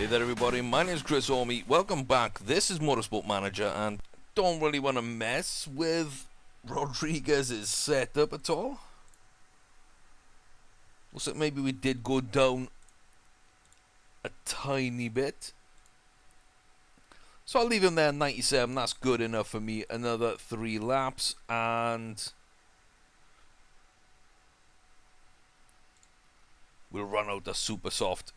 there everybody, my name is Chris Orme, welcome back. This is Motorsport Manager, and don't really want to mess with Rodriguez's setup at all. Looks like maybe we did go down a tiny bit. So I'll leave him there, 97, that's good enough for me. Another 3 laps, and we'll run out the super soft.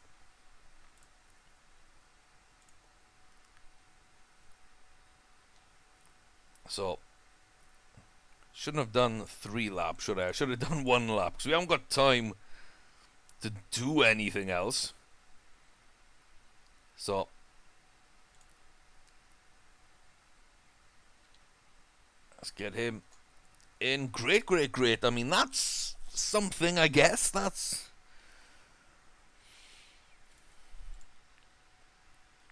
So, shouldn't have done 3 laps, should I? I should have done 1 lap, because we haven't got time to do anything else. So, let's get him in. Great, great, great. I mean, that's something, I guess. That's...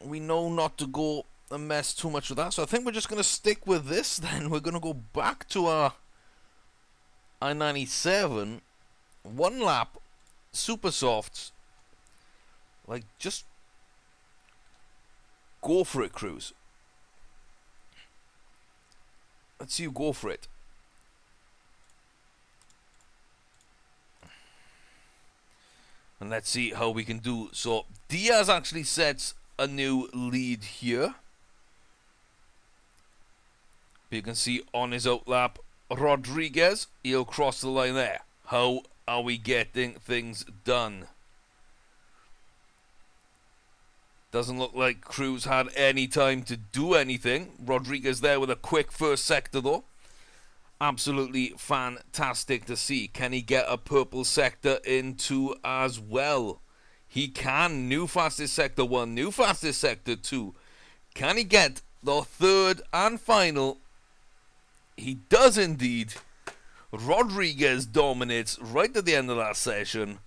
we know not to go and mess too much with that, so I think we're just going to stick with this then. We're going to go back to our I-97, 1 lap, super softs, like, just go for it, Cruz. Let's see you go for it. And let's see how we can do. So, Diaz actually sets a new lead here. You can see on his outlap, Rodriguez, he'll cross the line there. How are we getting things done? Doesn't look like Cruz had any time to do anything. Rodriguez there with a quick first sector though. Absolutely fantastic to see. Can he get a purple sector into as well? He can. New fastest sector 1, new fastest sector 2. Can he get the 3rd and final? He does indeed. Rodriguez dominates right at the end of that session.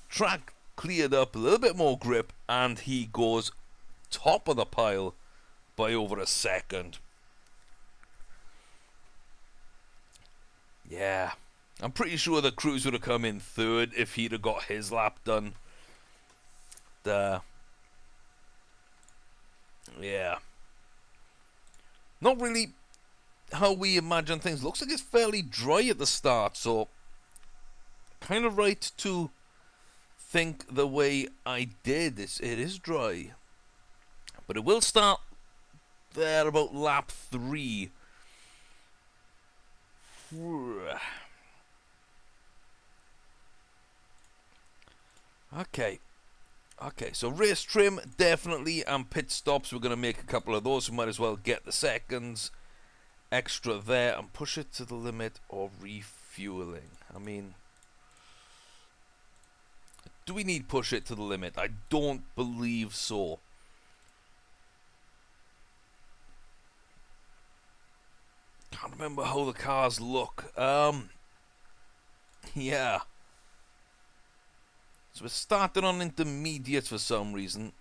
Track cleared up, a little bit more grip, and he goes top of the pile by over a second. Yeah, I'm pretty sure that Cruz would have come in 3rd if he'd have got his lap done. Yeah. Not really how we imagine things. Looks like it's fairly dry at the start, so kind of right to think the way I did. It is dry, but it will start there about lap 3. Okay, so race trim definitely, and pit stops, we're going to make a couple of those. We might as well get the seconds extra there and push it to the limit of refueling. I mean, do we need push it to the limit? I don't believe so. Can't remember how the cars look. Yeah. So we're starting on intermediate for some reason.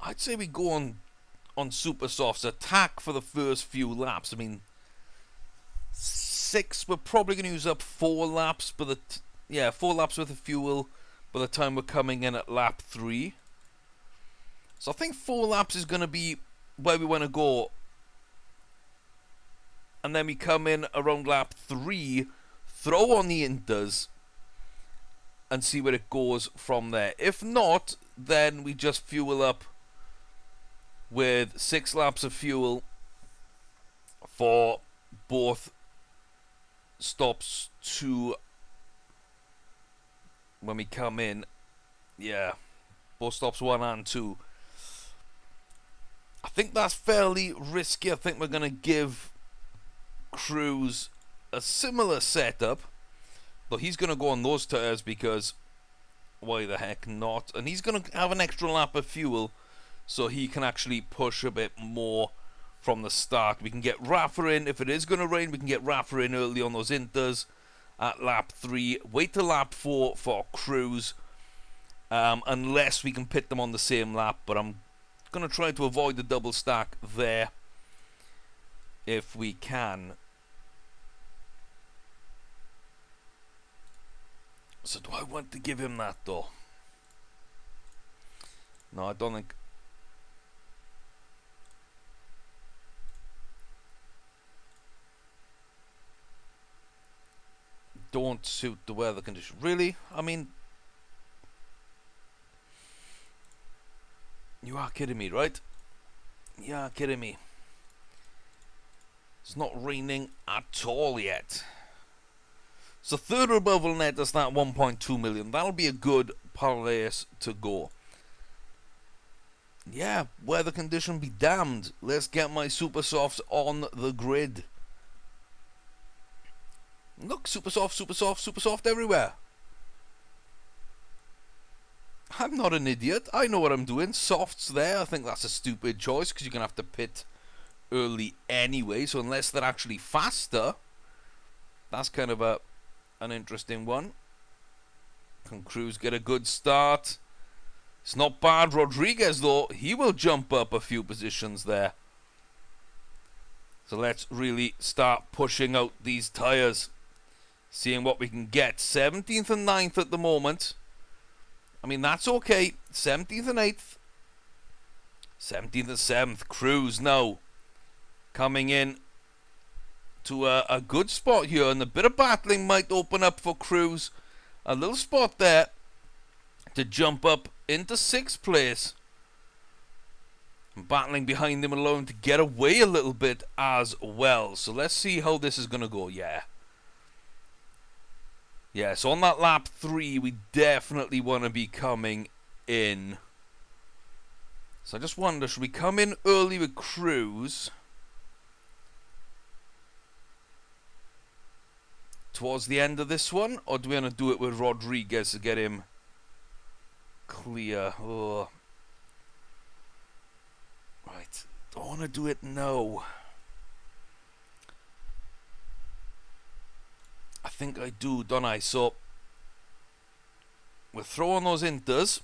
I'd say we go on super softs, attack for the first few laps. I mean, 6, we're probably going to use up 4 laps, but 4 laps worth of fuel by the time we're coming in at lap 3. So I think 4 laps is going to be where we want to go. And then we come in around lap 3, throw on the inters, and see where it goes from there. If not, then we just fuel up with 6 laps of fuel for both stops to when we come in. Yeah, both stops 1 and 2. I think that's fairly risky. I think we're going to give Cruz a similar setup, but he's going to go on those tires because why the heck not? And he's going to have an extra lap of fuel, so he can actually push a bit more from the start. We can get Rafa in. If it is going to rain, we can get Rafa in early on those inters at lap 3. Wait till lap 4 for Cruz, unless we can pit them on the same lap, but I'm going to try to avoid the double stack there if we can. So do I want to give him that though? No, I don't think. Don't suit the weather condition. Really? I mean, you are kidding me, right? You are kidding me. It's not raining at all yet. So third above will net us that 1.2 million. That'll be a good place to go. Yeah, weather condition be damned. Let's get my super softs on the grid. Look, super soft, super soft, super soft everywhere. I'm not an idiot. I know what I'm doing. Softs there. I think that's a stupid choice because you're going to have to pit early anyway. So unless they're actually faster, that's kind of an interesting one. Can Cruz get a good start? It's not bad. Rodriguez, though, he will jump up a few positions there. So let's really start pushing out these tyres. Seeing what we can get. 17th and 9th at the moment. I mean, that's okay. 17th and 8th. 17th and 7th. Cruz now coming in to a good spot here. And a bit of battling might open up for Cruz. A little spot there to jump up into 6th place. Battling behind him alone to get away a little bit as well. So let's see how this is going to go. Yeah, so on that lap 3, we definitely want to be coming in. So I just wonder, should we come in early with Cruz towards the end of this one? Or do we want to do it with Rodriguez to get him clear? Oh. Right, don't want to do it now. I think I do, don't I? So we're throwing those inters.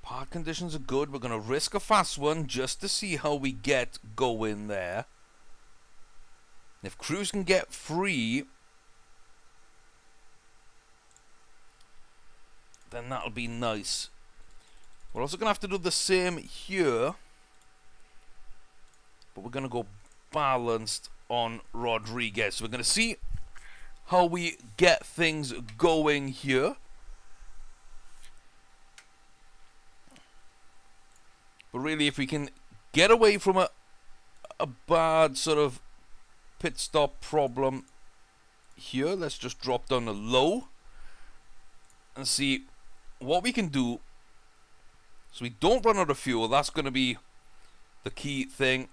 Park conditions are good. We're going to risk a fast one just to see how we get going there. If Cruz can get free, then that'll be nice. We're also going to have to do the same here. But we're going to go balanced on Rodriguez. So we're going to see how we get things going here. But really, if we can get away from a bad sort of pit stop problem here, let's just drop down to low and see what we can do so we don't run out of fuel. That's going to be the key thing.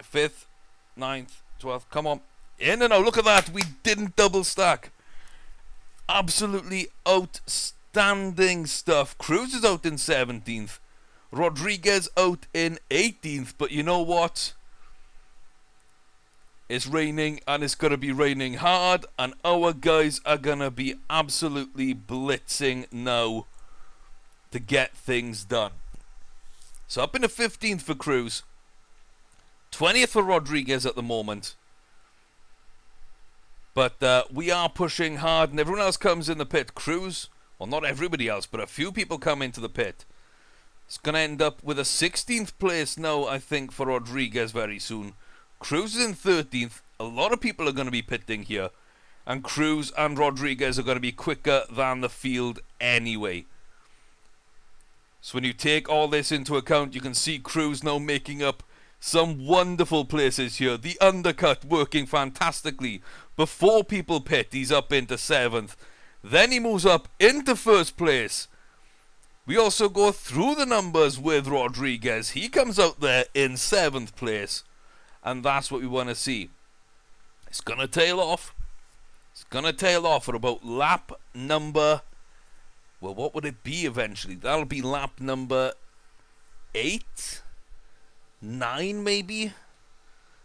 5th, 9th, 12th, come on. In and out, look at that. We didn't double stack. Absolutely outstanding stuff. Cruz is out in 17th. Rodriguez out in 18th. But you know what? It's raining and it's going to be raining hard. And our guys are going to be absolutely blitzing now to get things done. So up into 15th for Cruz. 20th for Rodriguez at the moment. But we are pushing hard and everyone else comes in the pit. Cruz, well, not everybody else, but a few people come into the pit. It's going to end up with a 16th place now, I think, for Rodriguez very soon. Cruz is in 13th. A lot of people are going to be pitting here. And Cruz and Rodriguez are going to be quicker than the field anyway. So when you take all this into account, you can see Cruz now making up some wonderful places here. The undercut working fantastically. Before people pit, he's up into 7th. Then he moves up into 1st place. We also go through the numbers with Rodriguez. He comes out there in 7th place. And that's what we want to see. It's going to tail off. It's going to tail off at about lap number... Well, what would it be eventually? That'll be lap number 8? 9 maybe?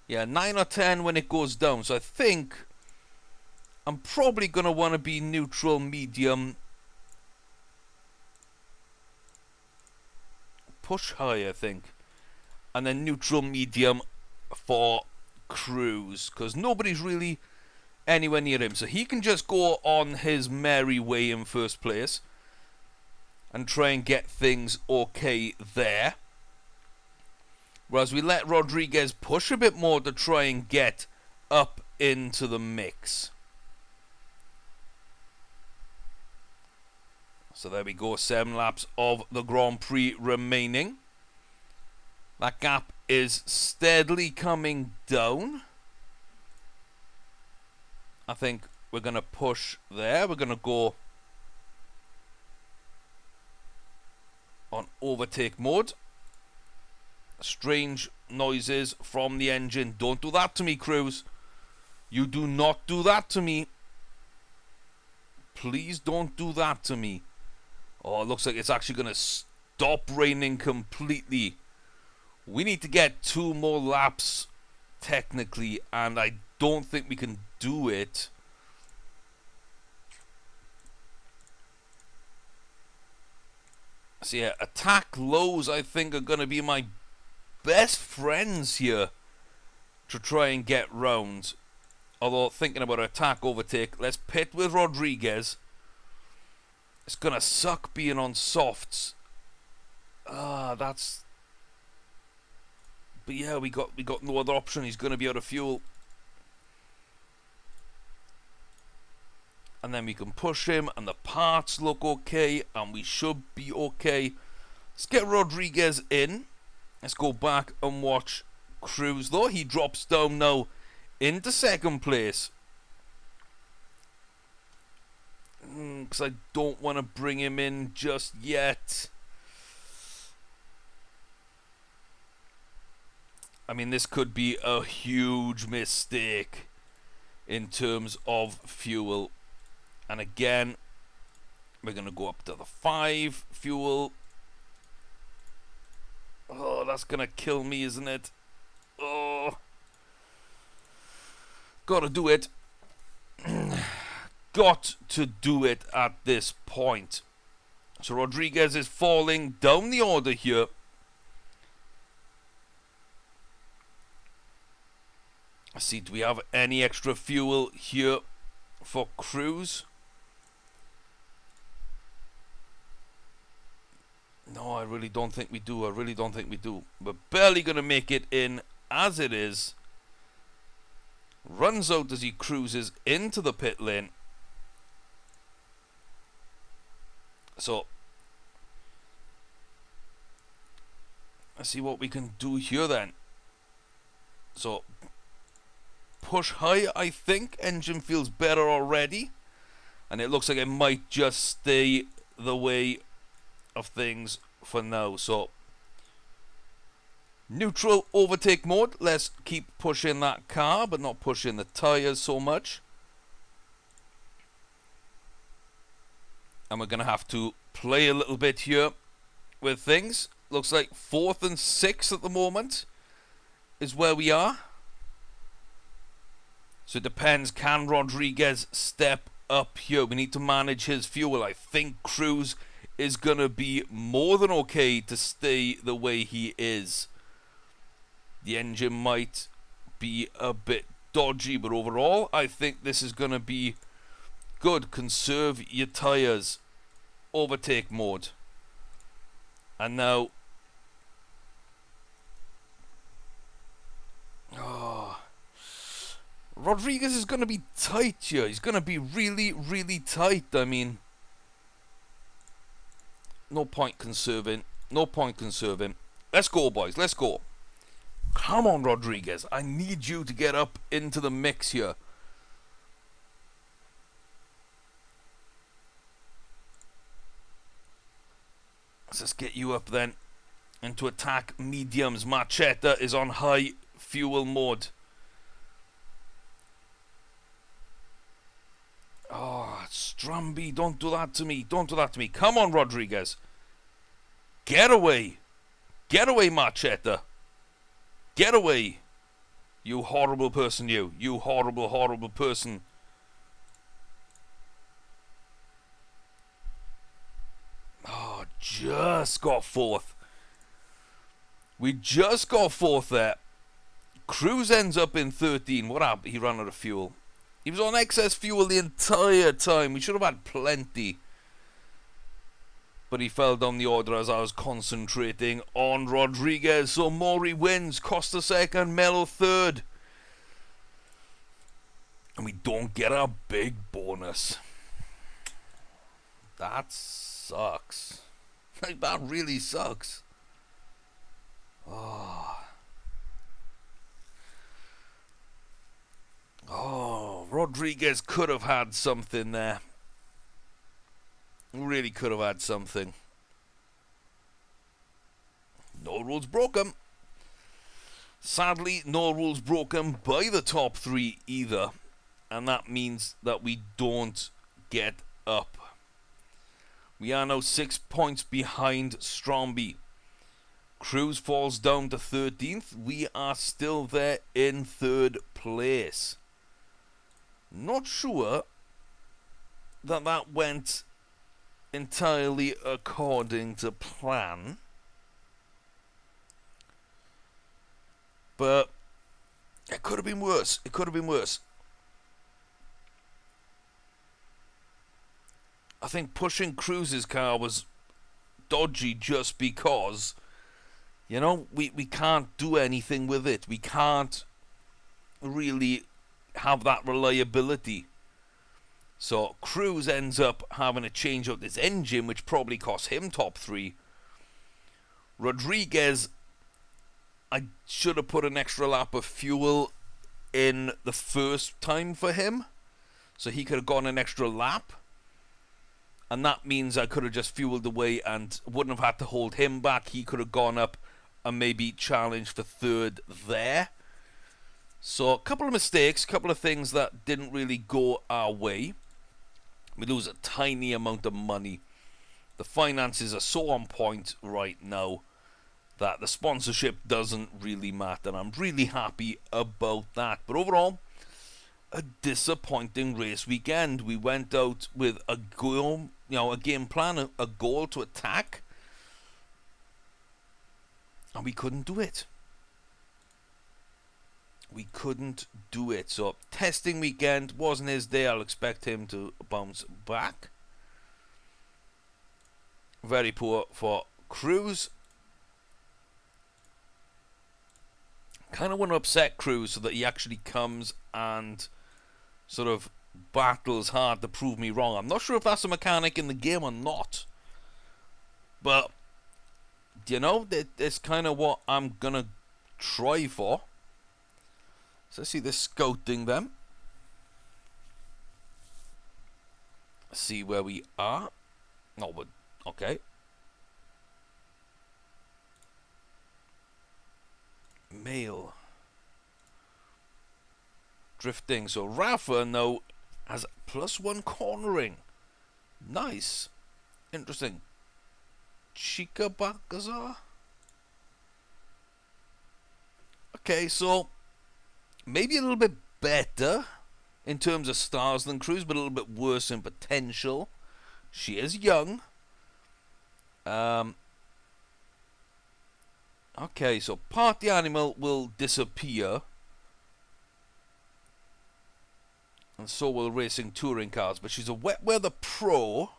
Yeah, 9 or 10 when it goes down. So I think I'm probably going to want to be neutral, medium, push high, I think. And then neutral, medium for Cruz. Because nobody's really anywhere near him. So he can just go on his merry way in first place and try and get things okay there. Whereas we let Rodriguez push a bit more to try and get up into the mix. So there we go, 7 laps of the Grand Prix remaining. That gap is steadily coming down. I think we're going to push there. We're going to go on overtake mode. Strange noises from the engine. Don't do that to me, Cruz. You do not do that to me. Please don't do that to me. Oh, it looks like it's actually going to stop raining completely. We need to get 2 more laps, technically, and I don't think we can do it. So yeah, attack lows, I think, are going to be my best friends here to try and get round. Although, thinking about attack overtake, let's pit with Rodriguez. It's going to suck being on softs. That's... But yeah, we got no other option. He's going to be out of fuel. And then we can push him, and the parts look okay, and we should be okay. Let's get Rodriguez in. Let's go back and watch Cruz, though. He drops down now into second place. Because I don't want to bring him in just yet. I mean, this could be a huge mistake in terms of fuel. And again, we're going to go up to the 5 fuel. Oh, that's going to kill me, isn't it? Oh. Got to do it. Got to do it at this point. So Rodriguez is falling down the order here. Let's see, do we have any extra fuel here for Cruz? No, I really don't think we do. I really don't think we do. We're barely going to make it in as it is. Runs out as he cruises into the pit lane. So, let's see what we can do here then. So, push high, I think. Engine feels better already. And it looks like it might just stay the way of things for now. So, neutral overtake mode. Let's keep pushing that car, but not pushing the tires so much. And we're going to have to play a little bit here with things. Looks like 4th and 6th at the moment is where we are. So it depends, can Rodriguez step up here? We need to manage his fuel. I think Cruz is going to be more than okay to stay the way he is. The engine might be a bit dodgy, but overall, I think this is going to be good. Conserve your tires. Overtake mode. And now... Oh, Rodriguez is going to be tight here. He's going to be really, really tight. I mean... No point conserving. No point conserving. Let's go, boys. Let's go. Come on, Rodriguez. I need you to get up into the mix here. Let's get you up then into attack mediums. Macheta is on high fuel mode. Oh, Stramby, don't do that to me. Don't do that to me. Come on, Rodriguez. Get away. Get away, Macheta. Get away. You horrible person, you. You horrible, horrible person. Oh, just got 4th. We just got 4th there. Cruz ends up in 13. What happened? He ran out of fuel. He was on excess fuel the entire time. We should have had plenty. But he fell down the order as I was concentrating on Rodriguez. So Mori wins, Costa second, Melo third. And we don't get a big bonus. That sucks. Like, that really sucks. Oh, Rodriguez could have had something there. Really could have had something. No rules broken. Sadly, no rules broken by the top three either. And that means that we don't get up. We are now 6 points behind Stromby. Cruz falls down to 13th. We are still there in 3rd place. Not sure that went entirely according to plan. But it could have been worse. It could have been worse. I think pushing Cruz's car was dodgy just because, you know, we can't do anything with it. We can't really have that reliability. So Cruz ends up having to change out this engine, which probably cost him top 3. Rodriguez, I should have put an extra lap of fuel in the first time for him, so he could have gone an extra lap. And that means I could have just fueled away and wouldn't have had to hold him back. He could have gone up and maybe challenged for 3rd there. So a couple of mistakes, a couple of things that didn't really go our way. We lose a tiny amount of money. The finances are so on point right now that the sponsorship doesn't really matter. And I'm really happy about that. But overall, a disappointing race weekend. We went out with a goal, a game plan, a goal to attack, and we couldn't do it. We couldn't do it. So testing weekend wasn't his day. I'll expect him to bounce back. Very poor for Cruz. Kind of want to upset Cruz so that he actually comes and sort of battles hard to prove me wrong. I'm not sure if that's a mechanic in the game or not. But, you know, that's kind of what I'm going to try for. So let's see this scouting then. See where we are. Oh, but okay. Male. Drifting. So Rafa now has +1 cornering. Nice. Interesting. Chica Bakazar. Okay, so maybe a little bit better in terms of stars than Cruz, but a little bit worse in potential. She is young. Okay, so Party Animal will disappear. And so will Racing Touring Cars. But she's a wet weather pro,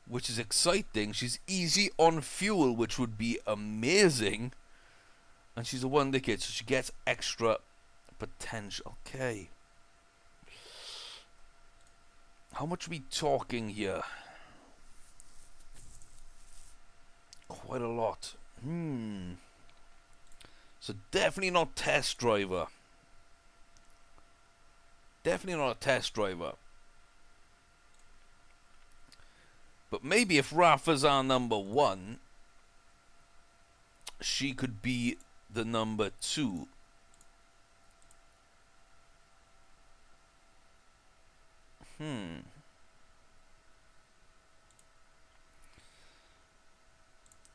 which is exciting. She's easy on fuel, which would be amazing. And she's a wonder kid, so she gets extra potential. Okay. How much are we talking here? Quite a lot. So definitely not test driver. Definitely not a test driver. But maybe if Rafa's our number 1, she could be the number 2.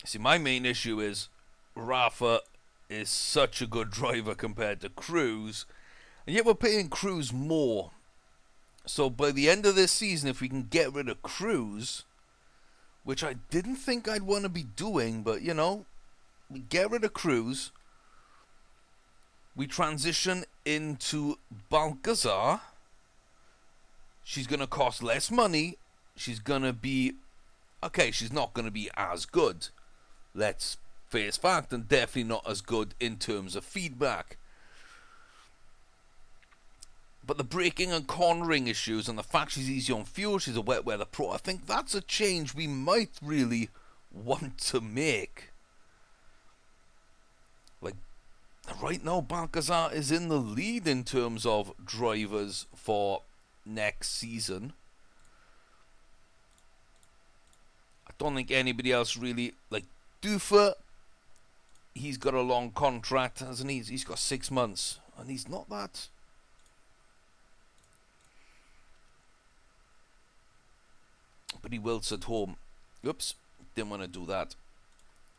See, my main issue is Rafa is such a good driver compared to Cruz, and yet we're paying Cruz more. So by the end of this season, if we can get rid of Cruz, which I didn't think I'd want to be doing, but you know, we get rid of Cruz, We transition into Balcazar. She's going to cost less money. She's going to be... Okay, she's not going to be as good. Let's face fact, and definitely not as good in terms of feedback. But the braking and cornering issues and the fact she's easy on fuel, she's a wet weather pro, I think that's a change we might really want to make. Like, right now, Balcazar is in the lead in terms of drivers for next season. I don't think anybody else really, like Dufa, he's got a long contract, hasn't he? He's got 6 months, and he's not that. But he wilts at home. Oops, didn't want to do that.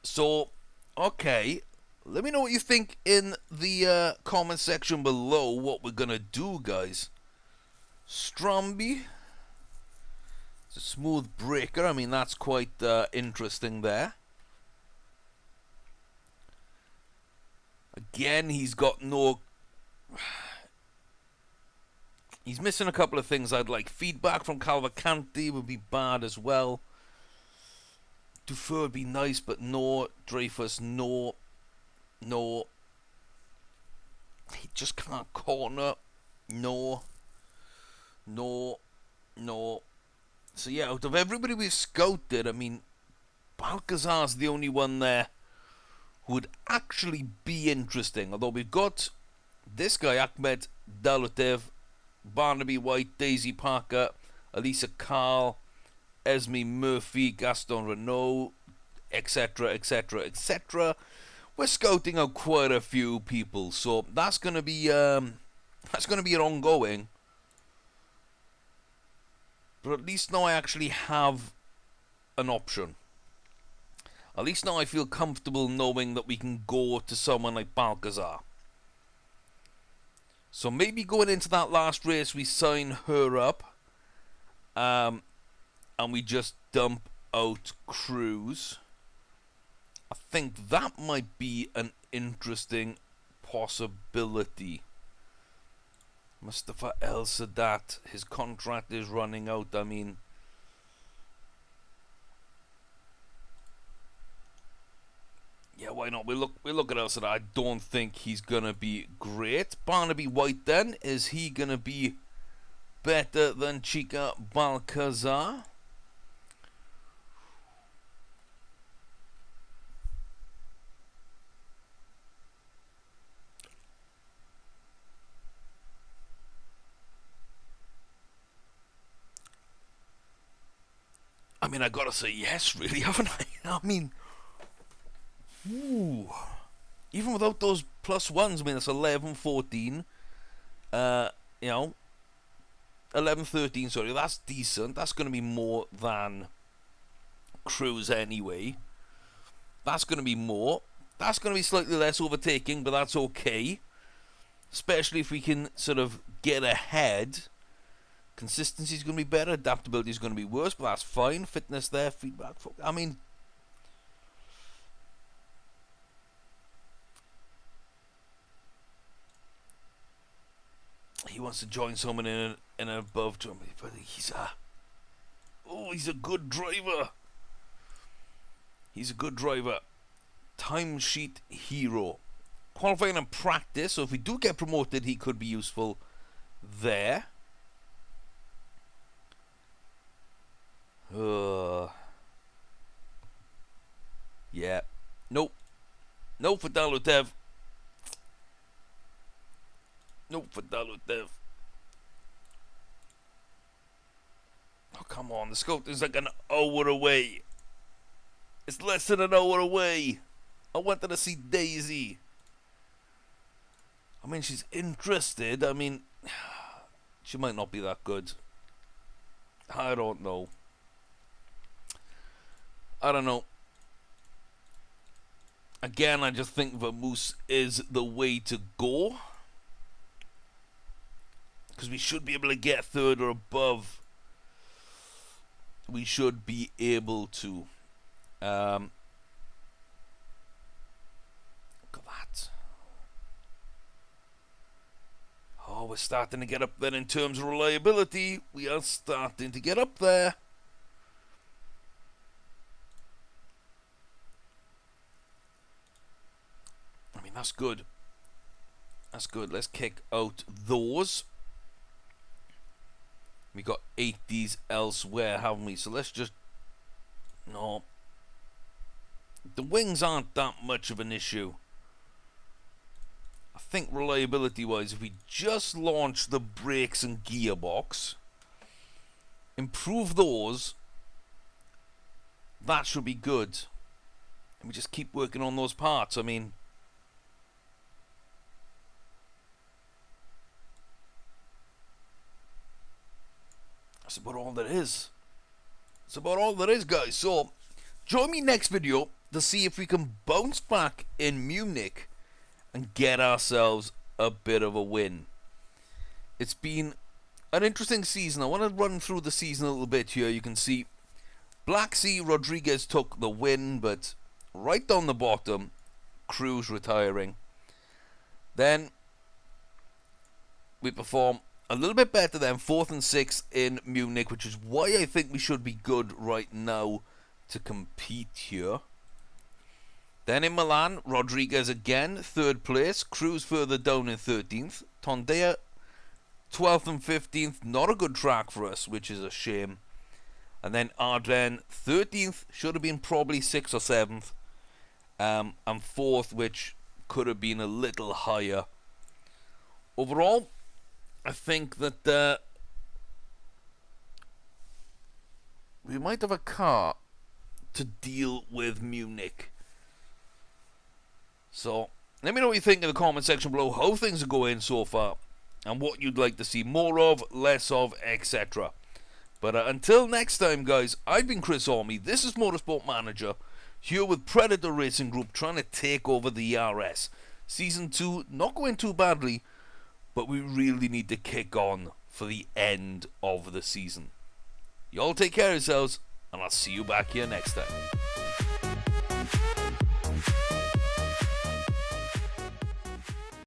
So, okay, let me know what you think in the comment section below what we're going to do, guys. Stromby. It's a smooth breaker. I mean, that's quite interesting there. Again, he's got no... He's missing a couple of things I'd like. Feedback from Cavalcanti would be bad as well. Dufour would be nice, but no. Dreyfus, no. No. He just can't corner. No. No. No. So yeah, out of everybody we've scouted, I mean, Balcazar's the only one there who would actually be interesting. Although we've got this guy, Ahmed Dalutev, Barnaby White, Daisy Parker, Elisa Carl, Esme Murphy, Gaston Renault, etc., etc., etc. We're scouting out quite a few people, so that's going to be an ongoing. But at least now I actually have an option. At least now I feel comfortable knowing that we can go to someone like Balcazar. So maybe going into that last race, we sign her up. And we just dump out Cruz. I think that might be an interesting possibility. Mustafa El Sadat, his contract is running out. I mean, yeah, why not? We look at El Sadat. I don't think he's gonna be great. Barnaby White, then, is he gonna be better than Chica Balcazar? I mean, I gotta say yes, really, haven't I? I mean, ooh, even without those plus ones, I mean, it's 11, 14, you know, 11, 13, sorry, that's decent. That's going to be more than Cruz anyway. That's going to be more. That's going to be slightly less overtaking, but that's okay. Especially if we can sort of get ahead. Consistency is going to be better. Adaptability is going to be worse, but that's fine. Fitness there, feedback. I mean, he wants to join someone in an above jump, but he's a good driver. He's a good driver. Timesheet hero. Qualifying and practice. So if we do get promoted, he could be useful there. Yeah. Nope. Nope for Dalutev. Nope for Dalutev. Oh, come on. The scope is like an hour away. It's less than an hour away. I wanted to see Daisy. I mean, she's interested. I mean, she might not be that good. I don't know. I don't know. Again, I just think Vamoose is the way to go. Because we should be able to get third or above. We should be able to. Look at that. Oh, we're starting to get up there in terms of reliability. We are starting to get up there. I mean, that's good. That's good. Let's kick out those. We got 80s elsewhere, haven't we? So let's just... No. The wings aren't that much of an issue. I think reliability-wise, if we just launch the brakes and gearbox, improve those, that should be good. And we just keep working on those parts. I mean... That's about all there is. That's about all there is, guys. So, join me next video to see if we can bounce back in Munich and get ourselves a bit of a win. It's been an interesting season. I want to run through the season a little bit here. You can see Black Sea Rodriguez took the win, but right down the bottom, Cruz retiring. Then we perform a little bit better than 4th and 6th in Munich, which is why I think we should be good right now to compete here. Then in Milan, Rodriguez again, 3rd place. Cruz further down in 13th. Tondea, 12th and 15th. Not a good track for us, which is a shame. And then Ardennes, 13th. Should have been probably 6th or 7th. And 4th, which could have been a little higher. Overall, I think that we might have a car to deal with Munich. So, let me know what you think in the comment section below, how things are going so far, and what you'd like to see more of, less of, etc. But until next time, guys, I've been Chris Orme. This is Motorsport Manager, here with Predator Racing Group, trying to take over the ERS. Season 2, not going too badly, but we really need to kick on for the end of the season. Y'all take care of yourselves, and I'll see you back here next time.